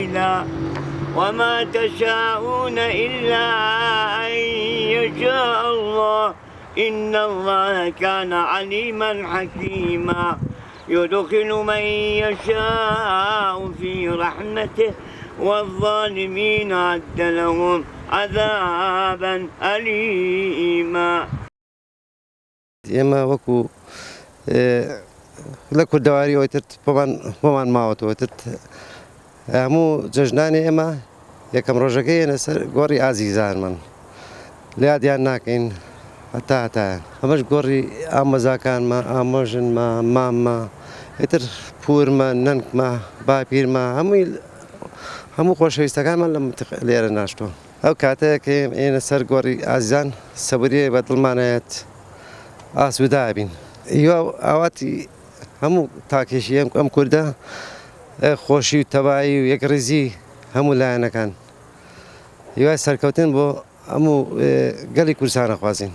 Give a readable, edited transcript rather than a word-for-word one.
سبيلا وما تشاءون إلا أن يشاء الله إن الله كان عليما حكيما يدخل من يشاء في رحمته والظالمين أعد لهم عذابا أليما. ئێمە وەکو لە کوردەواری وترت بۆمان ماوەتەوە وترت هەموو جەژنانی ئێمە یەکەم ڕۆژەکەی لەسەر گۆڕی ئازیزانمان لادیان ناکەین هەتایە ئەمەش گۆڕی ئامۆزاکانمە ئامۆژنمە ماممە ئیتر پورمە نەنگمە باپیرمە هەموو خۆشەویستەکانمان لێرە ناشتووە ئەو کاتەیە کە ئێنە سەر گۆڕی ئازیزان سەبوریە بە دڵمانایەت ئاسوودا بین ئاواتی هەموو تاکێشی ئەم کووردە خۆشی و تەواهی و یەکڕێزی هەموو لایەنەکان هیوای سەرکەوتن بۆ هەموو گەلی کوردستان ئەخوازیین.